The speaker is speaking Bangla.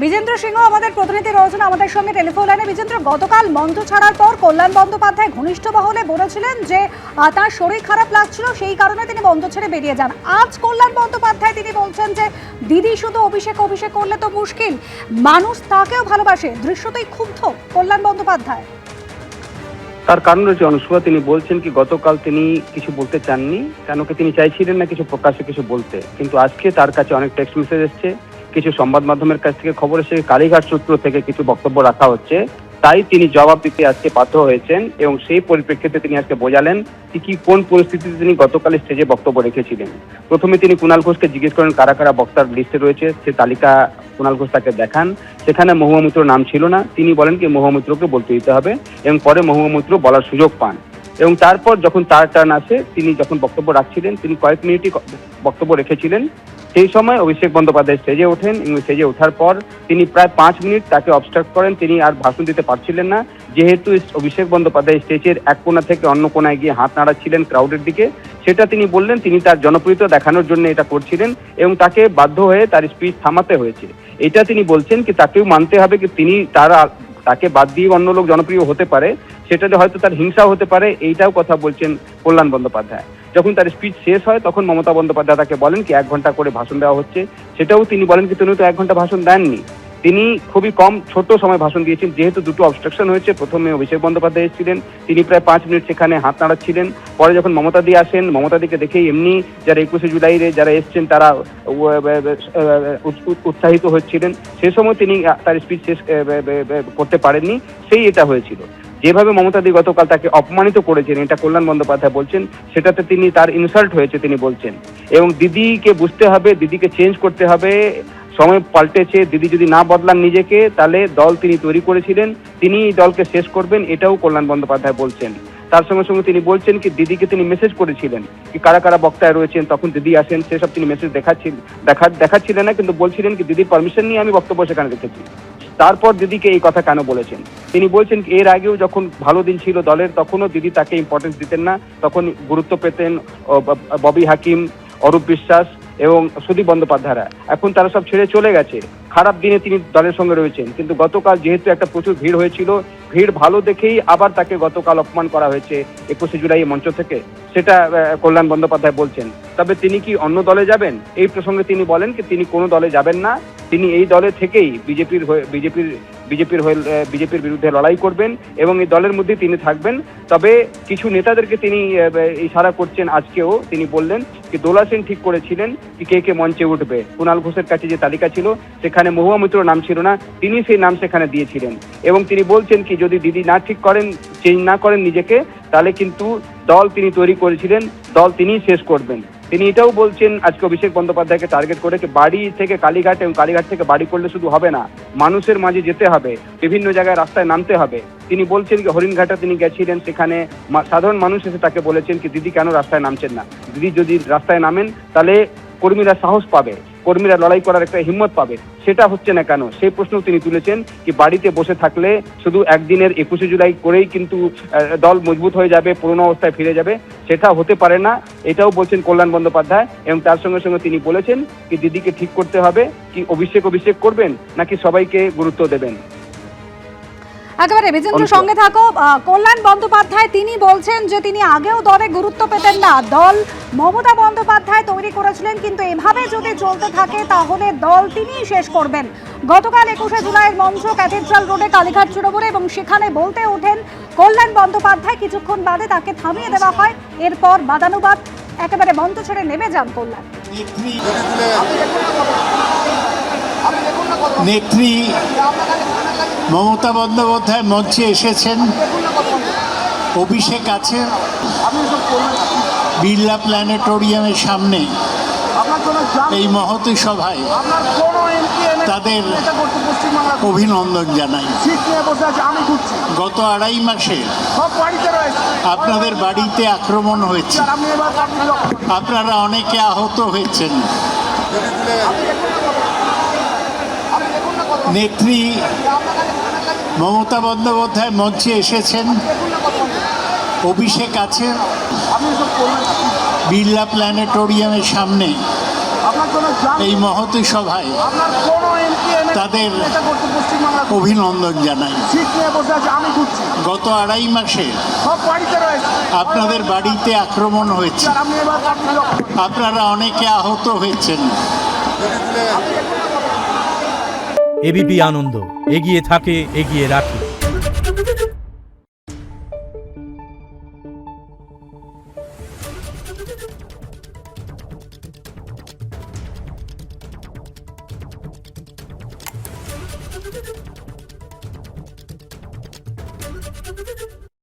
বিজেন্দ্র সিংহ আমাদের প্রতিনিধি রয়েছেন আমাদের সঙ্গে টেলিফোন লাইনে। বিজেন্দ্র, গতকাল মঞ্চ ছাড়ার পর কল্যাণ বন্দ্যোপাধ্যায় ঘনিষ্ঠ মহলে বলেছিলেন যে তার শরীর খারাপ লাগছিল, সেই কারণে তিনি মঞ্চ ছেড়ে বেরিয়ে যান। আজ কল্যাণ বন্দ্যোপাধ্যায় তিনি বলছেন যে দিদি শুধু অভিষেক করলে তো মুশকিল, মানুষ তাকেও ভালোবাসে। দৃশ্যতেই ক্ষুব্ধ কল্যাণ বন্দ্যোপাধ্যায়। তার কারণ রয়েছে অনুষ্কা, তিনি বলছেন কি গতকাল তিনি কিছু বলতে চাননি, কেন কি তিনি চাইছিলেন না কিছু প্রকাশ্যে কিছু বলতে, কিন্তু আজকে তার কাছে অনেক টেক্সট মেসেজ এসছে, কিছু সংবাদ মাধ্যমের কাছ থেকে খবর এসে কালীঘাট সূত্র থেকে কিছু বক্তব্য রাখা হচ্ছে, তাই তিনি জবাব দিতে আজকে বাধ্য হয়েছেন। এবং সেই পরিপ্রেক্ষিতে তিনি আজকে বোঝালেন কি কোন পরিস্থিতিতে তিনি গতকাল স্টেজে বক্তব্য রেখেছিলেন। প্রথমে তিনি কুণাল ঘোষকে জিজ্ঞেস করেন কারা কারা বক্তার লিস্টে রয়েছে, সে তালিকা কুণাল ঘোষ তাকে দেখান, সেখানে মহুয়া মৈত্রর নাম ছিল না। তিনি বলেন কি মহুয়া মৈত্রকে বলতে দিতে হবে, এবং পরে মহুয়া মৈত্র বলার সুযোগ পান। এবং তারপর যখন তার টার্ন আসে, তিনি যখন বক্তব্য রাখছিলেন, তিনি কয়েক মিনিটই বক্তব্য রেখেছিলেন। সেই সময় অভিষেক বন্দ্যোপাধ্যায় স্টেজে ওঠেন, এবং স্টেজে ওঠার পর তিনি প্রায় 5 মিনিট তাকে অবস্ট্রাক্ট করেন। তিনি আর ভাষণ দিতে পারছিলেন না, যেহেতু অভিষেক বন্দ্যোপাধ্যায় স্টেজের এক কোণা থেকে অন্য কোণায় গিয়ে হাত নাড়াচ্ছিলেন ক্রাউডের দিকে। সেটা তিনি বললেন তিনি তার জনপ্রিয়তা দেখানোর জন্য এটা করছিলেন, এবং তাকে বাধ্য হয়ে তার স্পিচ থামাতে হয়েছে। এটা তিনি বলছেন কি তাকেও মানতে হবে কি তিনি তাকে বাদ দিয়ে অন্য লোক জনপ্রিয় হতে পারে, সেটাতে হয়তো তার হিংসাও হতে পারে, এইটাও কথা বলছেন কল্যাণ বন্দ্যোপাধ্যায়। যখন তার স্পিচ শেষ হয় তখন মমতা বন্দ্যোপাধ্যায় তাকে বলেন কি 1 ঘন্টা করে ভাষণ দেওয়া হচ্ছে, সেটাও তিনি বলেন কি তিনি তো 1 ঘন্টা ভাষণ দেননি, তিনি খুবই কম ছোট সময় ভাষণ দিয়েছেন। যেহেতু দুটো অবস্ট্রাকশন হয়েছে, প্রথমে অভিষেক বন্দ্যোপাধ্যায় এসেছিলেন, তিনি প্রায় 5 মিনিট সেখানে হাত নাড়াচ্ছিলেন। পরে যখন মমতা দি আসেন, মমতা দিকে দেখেই এমনি যারা 21শে জুলাইয়ে যারা এসছেন তারা উৎসাহিত হচ্ছিলেন, সে সময় তিনি তার স্পিচ শেষ করতে পারেননি, সেই এটা হয়েছিল। যেভাবে মমতা দি গতকাল তাকে অপমানিত করেছেন, এটা কল্যাণ বন্দ্যোপাধ্যায় বলছেন, সেটাতে তিনি তার ইনসাল্ট হয়েছে তিনি বলছেন। এবং দিদিকে বুঝতে হবে, দিদিকে চেঞ্জ করতে হবে, সময় পাল্টেছে, দিদি যদি না বদলান নিজেকে তাহলে দল তিনি তৈরি করেছিলেন, তিনি দলকে শেষ করবেন, এটাও কল্যাণ বন্দ্যোপাধ্যায় বলছেন। তার সঙ্গে সঙ্গে তিনি বলছেন কি দিদিকে তিনি মেসেজ করেছিলেন কি কারা কারা বক্তায় রয়েছেন, তখন দিদি আসেন, সেসব তিনি মেসেজ দেখাচ্ছিলেন না, কিন্তু বলছিলেন কি দিদির পারমিশন নিয়ে আমি বক্তব্য সেখানে রেখেছি। তারপর দিদিকে এই কথা কেন বলেছেন, তিনি বলছেন এর আগেও যখন ভালো দিন ছিল দলের, তখনও দিদি তাকে ইম্পর্টেন্স দিতেন না, তখন গুরুত্ব পেতেন ববি হাকিম, অরূপ বিশ্বাস এবং সুদীপ বন্দ্যোপাধ্যায়রা। এখন তারা সব ছেড়ে চলে গেছে, খারাপ দিনে তিনি দলের সঙ্গে রয়েছেন। কিন্তু গতকাল যেহেতু একটা প্রচুর ভিড় হয়েছিল, ভিড় ভালো দেখেই আবার তাকে গতকাল অপমান করা হয়েছে 21শে জুলাই মঞ্চ থেকে, সেটা কল্যাণ বন্দ্যোপাধ্যায় বলছেন। তবে তিনি কি অন্য দলে যাবেন, এই প্রসঙ্গে তিনি বলেন কি তিনি কোনো দলে যাবেন না, তিনি এই দলে থেকেই বিজেপির বিরুদ্ধে লড়াই করবেন এবং এই দলের মধ্যে তিনি থাকবেন। তবে কিছু নেতাদেরকে তিনি ইশারা করছেন, আজকেও তিনি বললেন কি দোলা সেন ঠিক করেছিলেন কি কে মঞ্চে উঠবে। কুণাল ঘোষের কাছে যে তালিকা ছিল সেখানে মহুয়া মৈত্রর নাম ছিল না, তিনি সেই নাম সেখানে দিয়েছিলেন। এবং তিনি বলছেন কি যদি দিদি না ঠিক করেন, চেঞ্জ না করেন নিজেকে, তাহলে কিন্তু দল তিনি তৈরি করেছিলেন, দল তিনিই শেষ করবেন। তিনি এটাও বলছেন আজকে অভিষেক বন্দ্যোপাধ্যায়কে টার্গেট করে বাড়ি থেকে কালীঘাট এবং কালীঘাট থেকে বাড়ি করলে শুধু হবে না, মানুষের মাঝে যেতে হবে, বিভিন্ন জায়গায় রাস্তায় নামতে হবে। তিনি বলছেন কি হরিণঘাটা তিনি গেছিলেন, সেখানে সাধারণ মানুষ এসে তাকে বলেছেন কি দিদি কেন রাস্তায় নামছেন না, দিদি যদি রাস্তায় নামেন তাহলে কর্মীরা সাহস পাবে, কর্মীরা লড়াই করার একটা হিম্মত পাবে, সেটা হচ্ছে না কেন, সেই প্রশ্নও তিনি তুলেছেন কি বাড়িতে বসে থাকলে শুধু একদিনের 21শে জুলাই করেই কিন্তু দল মজবুত হয়ে যাবে, পুরনো অবস্থায় ফিরে যাবে, সেটা হতে পারে না, এটাও বলছেন কল্যাণ বন্দ্যোপাধ্যায়। এবং তার সঙ্গে সঙ্গে তিনি বলেছেন কি দিদিকে ঠিক করতে হবে, কি অভিষেক করবেন নাকি সবাইকে গুরুত্ব দেবেন। একেবারে বিজেন্দ্র সঙ্গে থাকো। কল্যাণ বন্দ্যোপাধ্যায় তিনি বলছেন যে তিনি আগেও দলে গুরুত্ব পেতেন না, দল মমতা বন্দ্যোপাধ্যায় তৈরি করেছিলেন, কিন্তু এভাবে যদি চলতে থাকে তাহলে দল তিনিই শেষ করবেন। গতকাল 21শে জুলাইয়ের মঞ্চ ক্যাথেড্রাল রোডে কালীঘাট সরোবরে, এবং সেখানে বলতে ওঠেন কল্যাণ বন্দ্যোপাধ্যায়, কিছুক্ষণ বাদে তাকে থামিয়ে দেওয়া হয়, এরপর বাদানুবাদ একেবারে মঞ্চ ছেড়ে নেমে যান কল্যাণ। নেত্রী মমতা বন্দ্যোপাধ্যায় মঞ্চে এসেছেন, অভিষেক আছে বিড়লা প্ল্যানেটোরিয়ামের সামনে এই মহতী সভায়, তাদের অভিনন্দন জানাই। গত 2.5 মাসে আপনাদের বাড়িতে আক্রমণ হয়েছে, আপনারা অনেকে আহত হয়েছেন। নেত্রী মমতা বন্দ্যোপাধ্যায় মঞ্চে এসেছেন, অভিষেক আছে বিড়লা প্ল্যানেটোরিয়ামের সামনে এই মহতী সভায় তাদের অভিনন্দন জানাই। গত 2.5 মাসে আপনাদের বাড়িতে আক্রমণ হয়েছে, আপনারা অনেকে আহত হয়েছেন। এবিপি আনন্দ এগিয়ে থাকে, এগিয়ে রাখে।